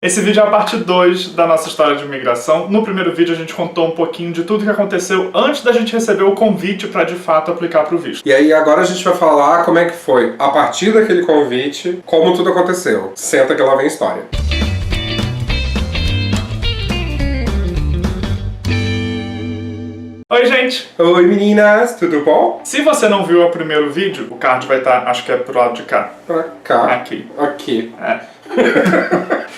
Esse vídeo é a parte 2 da nossa história de imigração. No primeiro vídeo a gente contou um pouquinho de tudo que aconteceu antes da gente receber o convite para de fato aplicar para o visto. E aí agora a gente vai falar como é que foi, a partir daquele convite, como tudo aconteceu. Senta que lá vem a história. Oi, gente! Oi, meninas! Tudo bom? Se você não viu o primeiro vídeo, o card vai estar, acho que é pro lado de cá. Pra cá. Aqui. Aqui. É.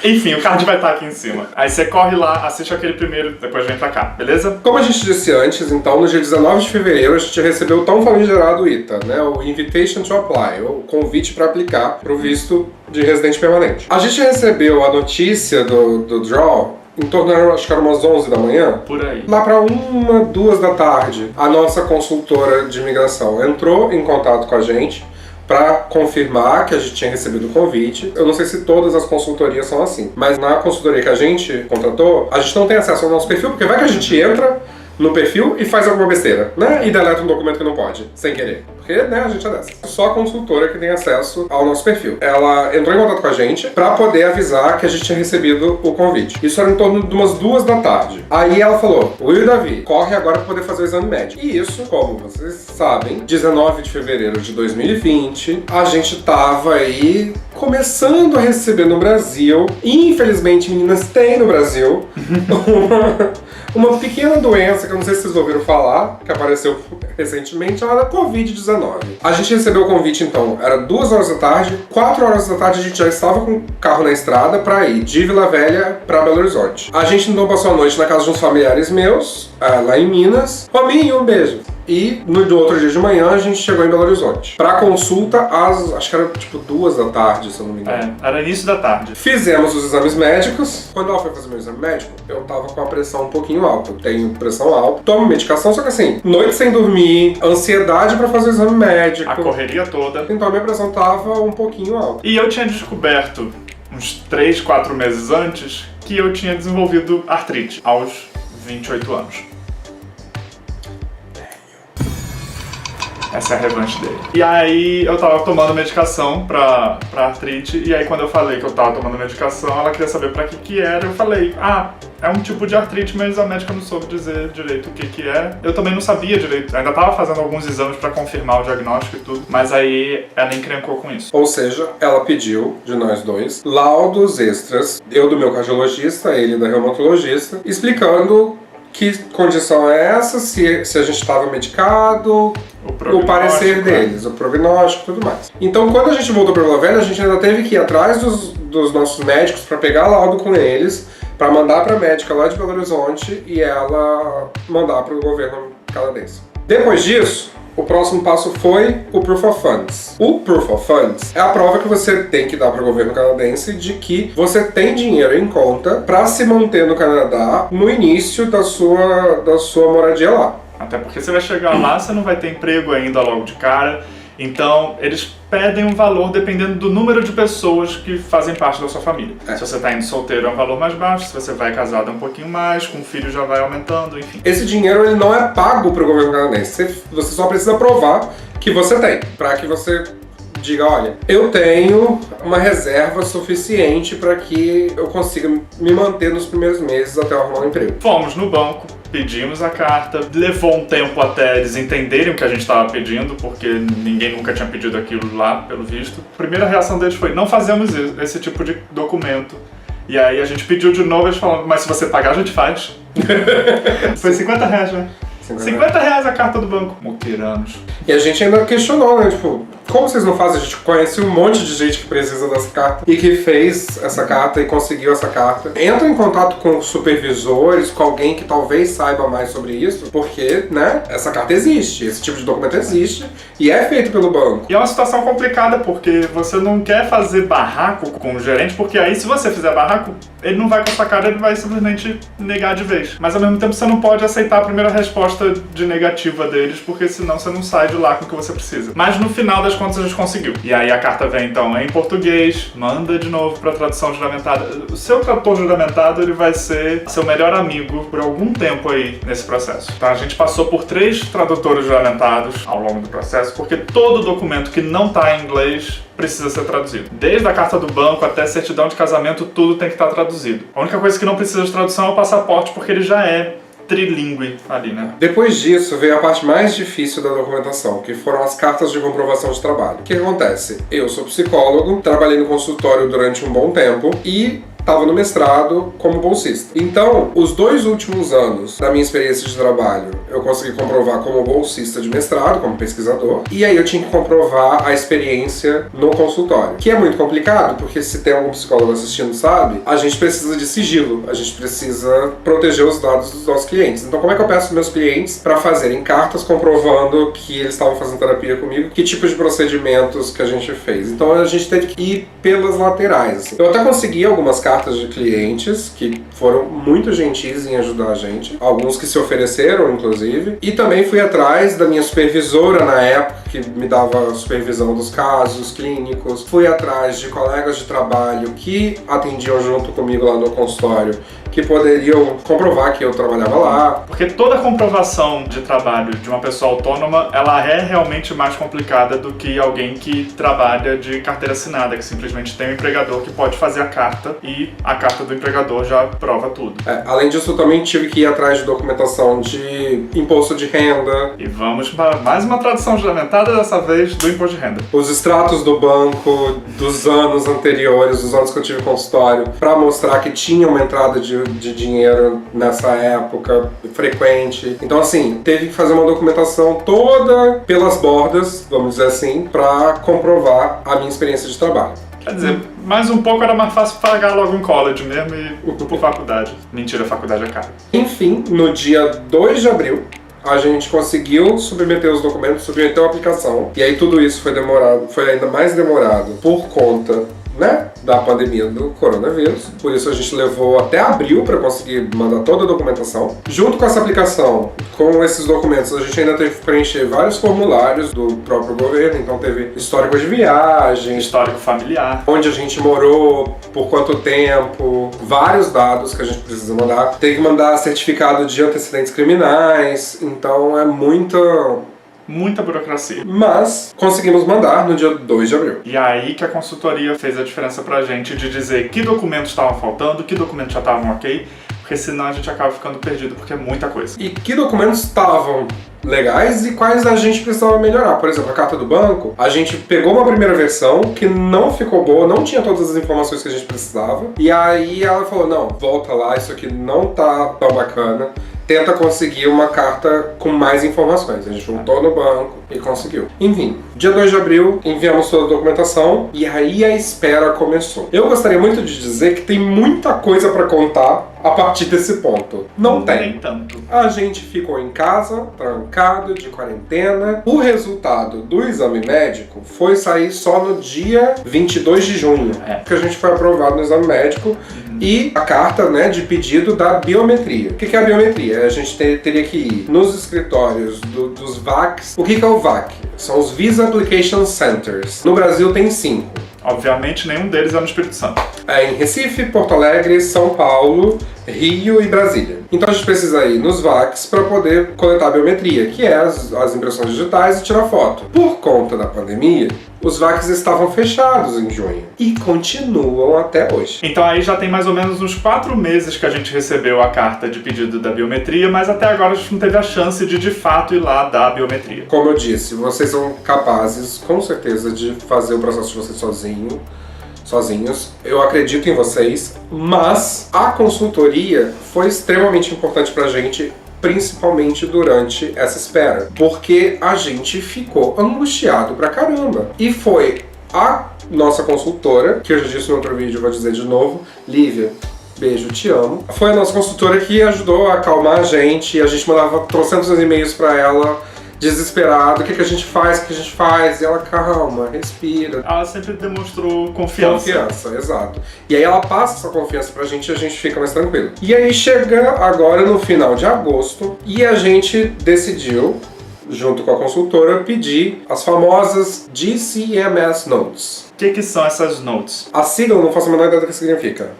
Enfim, o card vai estar aqui em cima. Aí você corre lá, assiste aquele primeiro, depois vem pra cá, beleza? Como a gente disse antes, então, no dia 19 de fevereiro, a gente recebeu o tão famigerado ITA, né? O Invitation to Apply, o convite para aplicar pro visto de residente permanente. A gente recebeu a notícia do draw em torno, acho que era umas 11 da manhã. Por aí. Lá para 1, 2 da tarde, a nossa consultora de imigração entrou em contato com a gente para confirmar que a gente tinha recebido o convite. Eu não sei se todas as consultorias são assim, mas na consultoria que a gente contratou, a gente não tem acesso ao nosso perfil, porque vai que a gente entra no perfil e faz alguma besteira, né? E deleta um documento que não pode, sem querer. Porque, né, a gente é dessa. Só a consultora que tem acesso ao nosso perfil. Ela entrou em contato com a gente pra poder avisar que a gente tinha recebido o convite. Isso era em torno de umas 2 da tarde. Aí ela falou, Will e Davi, corre agora pra poder fazer o exame médico. E isso, como vocês sabem, 19 de fevereiro de 2020, a gente tava aí começando a receber no Brasil, e infelizmente, meninas, tem no Brasil, uma pequena doença que eu não sei se vocês ouviram falar, que apareceu recentemente, chamada Covid-19. A gente recebeu o convite, então, era 2 horas da tarde, 4 horas da tarde a gente já estava com o carro na estrada pra ir de Vila Velha pra Belo Horizonte. A gente então passou a noite na casa de uns familiares meus, lá em Minas. Rominho, um beijo! E no outro dia de manhã a gente chegou em Belo Horizonte. Pra consulta, acho que era tipo 2 da tarde, se eu não me engano. É, era início da tarde. Fizemos os exames médicos. Quando ela foi fazer meu exame médico, eu tava com a pressão um pouquinho alta. Eu tenho pressão alta, tomo medicação, só que assim, noite sem dormir, ansiedade pra fazer o exame médico. A correria toda. Então a minha pressão tava um pouquinho alta. E eu tinha descoberto, uns 3, 4 meses antes, que eu tinha desenvolvido artrite aos 28 anos. Essa é a revanche dele. E aí eu tava tomando medicação pra artrite, e aí quando eu falei que eu tava tomando medicação, ela queria saber pra que era. Eu falei, é um tipo de artrite, mas a médica não soube dizer direito o que é. Eu também não sabia direito, ainda tava fazendo alguns exames pra confirmar o diagnóstico e tudo, mas aí ela encrencou com isso. Ou seja, ela pediu, de nós dois, laudos extras, eu do meu cardiologista, ele da reumatologista, explicando que condição é essa, se a gente estava medicado, o parecer deles, o prognóstico e tudo mais. Então, quando a gente voltou para Vila Velha, a gente ainda teve que ir atrás dos nossos médicos para pegar laudo com eles, para mandar para a médica lá de Belo Horizonte e ela mandar para o governo canadense. Depois disso, o próximo passo foi o Proof of Funds. O Proof of Funds é a prova que você tem que dar para o governo canadense de que você tem dinheiro em conta para se manter no Canadá no início da sua moradia lá. Até porque você vai chegar lá, você não vai ter emprego ainda logo de cara. Então, eles pedem um valor dependendo do número de pessoas que fazem parte da sua família. Se você está indo solteiro é um valor mais baixo, se você vai casado é um pouquinho mais, com filho já vai aumentando, enfim. Esse dinheiro ele não é pago para o governo canadense, você só precisa provar que você tem, para que você diga, olha, eu tenho uma reserva suficiente para que eu consiga me manter nos primeiros meses até eu arrumar um emprego. Fomos no banco, pedimos a carta, levou um tempo até eles entenderem o que a gente estava pedindo, porque ninguém nunca tinha pedido aquilo lá, pelo visto. A primeira reação deles foi, não fazemos esse tipo de documento. E aí a gente pediu de novo, eles falaram, mas se você pagar a gente faz. Foi 50 reais, né? 50 reais a carta do banco. Muquiranos. E a gente ainda questionou, né? Tipo, como vocês não fazem? A gente conhece um monte de gente que precisa dessa carta e que fez essa carta e conseguiu essa carta. Entra em contato com supervisores, com alguém que talvez saiba mais sobre isso, porque, né, essa carta existe, esse tipo de documento existe e é feito pelo banco. E é uma situação complicada, porque você não quer fazer barraco com o gerente, porque aí se você fizer barraco, ele não vai com a sua cara, ele vai simplesmente negar de vez. Mas ao mesmo tempo você não pode aceitar a primeira resposta de negativa deles, porque senão você não sai de lá com o que você precisa. Mas no final das contas a gente conseguiu. E aí a carta vem então em português, manda de novo para tradução juramentada. O seu tradutor juramentado ele vai ser seu melhor amigo por algum tempo aí nesse processo. Então a gente passou por 3 tradutores juramentados ao longo do processo, porque todo documento que não está em inglês precisa ser traduzido. Desde a carta do banco até a certidão de casamento, tudo tem que estar traduzido. A única coisa que não precisa de tradução é o passaporte, porque ele já é trilingüe ali, né? Depois disso, veio a parte mais difícil da documentação, que foram as cartas de comprovação de trabalho. O que acontece? Eu sou psicólogo, trabalhei no consultório durante um bom tempo e estava no mestrado como bolsista. Então, os 2 últimos anos da minha experiência de trabalho, eu consegui comprovar como bolsista de mestrado, como pesquisador, e aí eu tinha que comprovar a experiência no consultório, que é muito complicado, porque se tem algum psicólogo assistindo, sabe, a gente precisa de sigilo, a gente precisa proteger os dados dos nossos clientes. Então, como é que eu peço para meus clientes para fazerem cartas comprovando que eles estavam fazendo terapia comigo, que tipo de procedimentos que a gente fez? Então, a gente teve que ir pelas laterais, assim. Eu até consegui algumas cartas de clientes que foram muito gentis em ajudar a gente, alguns que se ofereceram, inclusive, e também fui atrás da minha supervisora na época, que me dava a supervisão dos casos clínicos, fui atrás de colegas de trabalho que atendiam junto comigo lá no consultório, que poderiam comprovar que eu trabalhava lá. Porque toda comprovação de trabalho de uma pessoa autônoma, ela é realmente mais complicada do que alguém que trabalha de carteira assinada, que simplesmente tem um empregador que pode fazer a carta e a carta do empregador já prova tudo. Além disso, eu também tive que ir atrás de documentação de imposto de renda. E vamos para mais uma tradução juramentada, dessa vez do imposto de renda. Os extratos do banco dos anos anteriores, dos anos que eu tive consultório, para mostrar que tinha uma entrada de dinheiro nessa época frequente. Então, assim, teve que fazer uma documentação toda pelas bordas, vamos dizer assim, para comprovar a minha experiência de trabalho. Quer dizer, mais um pouco era mais fácil pagar logo em college mesmo e por faculdade. Mentira, a faculdade é cara. Enfim, no dia 2 de abril, a gente conseguiu submeter os documentos, submeter a aplicação. E aí tudo isso foi demorado, foi ainda mais demorado por conta, né, da pandemia do coronavírus. Por isso a gente levou até abril para conseguir mandar toda a documentação. Junto com essa aplicação, com esses documentos, a gente ainda teve que preencher vários formulários do próprio governo. Então teve histórico de viagem, histórico familiar, onde a gente morou, por quanto tempo, vários dados que a gente precisa mandar. Tem que mandar certificado de antecedentes criminais. Então é muita burocracia. Mas conseguimos mandar no dia 2 de abril. E aí que a consultoria fez a diferença pra gente de dizer que documentos estavam faltando, que documentos já estavam ok, porque senão a gente acaba ficando perdido, porque é muita coisa. E que documentos estavam legais e quais a gente precisava melhorar. Por exemplo, a carta do banco, a gente pegou uma primeira versão que não ficou boa, não tinha todas as informações que a gente precisava, e aí ela falou, não, volta lá, isso aqui não tá tão bacana, tenta conseguir uma carta com mais informações. A gente juntou no banco e conseguiu. Enfim, dia 2 de abril, enviamos toda a documentação e aí a espera começou. Eu gostaria muito de dizer que tem muita coisa para contar a partir desse ponto. Não tem. Nem tanto. A gente ficou em casa, trancado, de quarentena. O resultado do exame médico foi sair só no dia 22 de junho, que a gente foi aprovado no exame médico. E a carta, né, de pedido da biometria. O que é a biometria? A gente teria que ir nos escritórios dos VACs. O que é o VAC? São os Visa Application Centers. No Brasil tem 5. Obviamente, nenhum deles é no Espírito Santo. É em Recife, Porto Alegre, São Paulo, Rio e Brasília. Então a gente precisa ir nos VACs para poder coletar a biometria, que é as impressões digitais e tirar foto. Por conta da pandemia, os VACs estavam fechados em junho e continuam até hoje. Então aí já tem mais ou menos uns 4 meses que a gente recebeu a carta de pedido da biometria, mas até agora a gente não teve a chance de fato ir lá dar a biometria. Como eu disse, vocês são capazes, com certeza, de fazer o processo de vocês sozinhos. Eu acredito em vocês, mas a consultoria foi extremamente importante pra gente, principalmente durante essa espera, porque a gente ficou angustiado pra caramba. E foi a nossa consultora, que eu já disse no outro vídeo, vou dizer de novo, Lívia, beijo, te amo. Foi a nossa consultora que ajudou a acalmar a gente mandava trocentos e-mails pra ela, desesperado, o que a gente faz? E ela, calma, respira. Ela sempre demonstrou confiança. Confiança, exato. E aí ela passa essa confiança pra gente e a gente fica mais tranquilo. E aí chega agora no final de agosto e a gente decidiu, junto com a consultora, pedir as famosas DCMS Notes. O que são essas notes? A sigla eu não faço a menor ideia do que significa.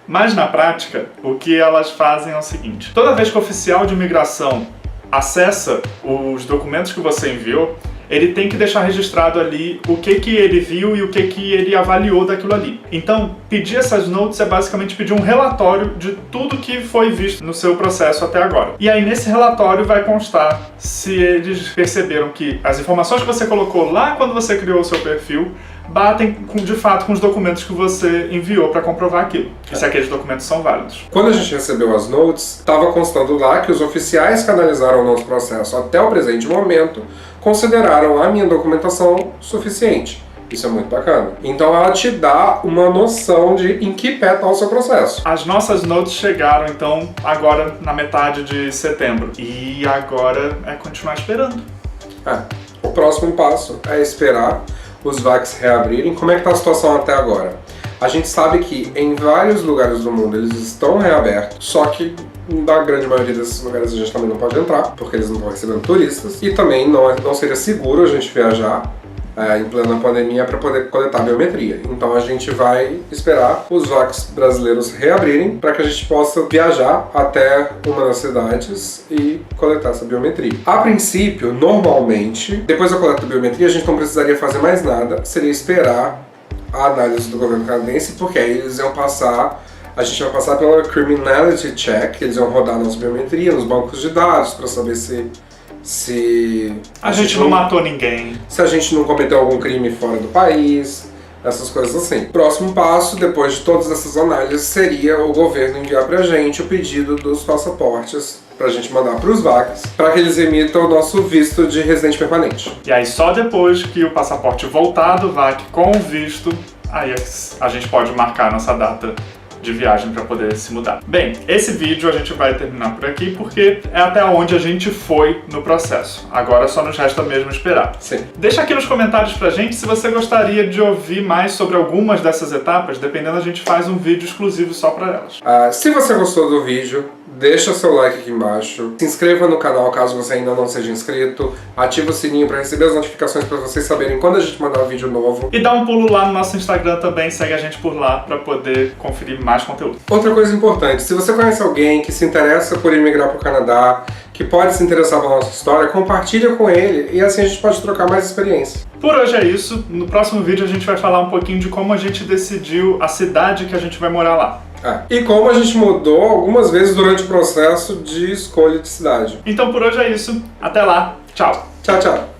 Mas na prática, o que elas fazem é o seguinte: toda vez que o oficial de imigração acessa os documentos que você enviou, ele tem que deixar registrado ali o que ele viu e o que ele avaliou daquilo ali. Então, pedir essas notes é basicamente pedir um relatório de tudo que foi visto no seu processo até agora. E aí, nesse relatório vai constar se eles perceberam que as informações que você colocou lá quando você criou o seu perfil batem de fato com os documentos que você enviou para comprovar aquilo, e se aqueles documentos são válidos. Quando a gente recebeu as notes, estava constando lá que os oficiais que analisaram o nosso processo até o presente momento consideraram a minha documentação suficiente. Isso é muito bacana. Então ela te dá uma noção de em que pé está o seu processo. As nossas notes chegaram, então, agora na metade de setembro. E agora é continuar esperando. O próximo passo é esperar os VACs reabrirem. Como é que está a situação até agora? A gente sabe que em vários lugares do mundo eles estão reabertos, só que na grande maioria desses lugares a gente também não pode entrar, porque eles não estão recebendo turistas. E também não seria seguro a gente viajar em plena pandemia para poder coletar biometria. Então a gente vai esperar os VACs brasileiros reabrirem para que a gente possa viajar até uma das cidades e coletar essa biometria. A princípio, normalmente, depois da coleta da biometria, a gente não precisaria fazer mais nada, seria esperar a análise do governo canadense, porque aí eles iam passar, a gente vai passar pela Criminality Check, eles iam rodar a nossa biometria nos bancos de dados para saber se a gente não matou ninguém, se a gente não cometeu algum crime fora do país, essas coisas assim. Próximo passo, depois de todas essas análises, seria o governo enviar pra gente o pedido dos passaportes pra gente mandar pros VACs, para que eles emitam o nosso visto de residente permanente. E aí só depois que o passaporte voltar do VAC com o visto, aí a gente pode marcar a nossa data de viagem para poder se mudar. Bem, esse vídeo a gente vai terminar por aqui porque é até onde a gente foi no processo. Agora só nos resta mesmo esperar. Sim. Deixa aqui nos comentários pra gente se você gostaria de ouvir mais sobre algumas dessas etapas, dependendo a gente faz um vídeo exclusivo só para elas. Se você gostou do vídeo, deixa seu like aqui embaixo, se inscreva no canal caso você ainda não seja inscrito, ativa o sininho para receber as notificações para vocês saberem quando a gente mandar um vídeo novo. E dá um pulo lá no nosso Instagram também, segue a gente por lá para poder conferir mais conteúdo. Outra coisa importante, se você conhece alguém que se interessa por imigrar para o Canadá, que pode se interessar pela nossa história, compartilha com ele e assim a gente pode trocar mais experiências. Por hoje é isso, no próximo vídeo a gente vai falar um pouquinho de como a gente decidiu a cidade que a gente vai morar lá. E como a gente mudou algumas vezes durante o processo de escolha de cidade. Então por hoje é isso, até lá, tchau! Tchau, tchau!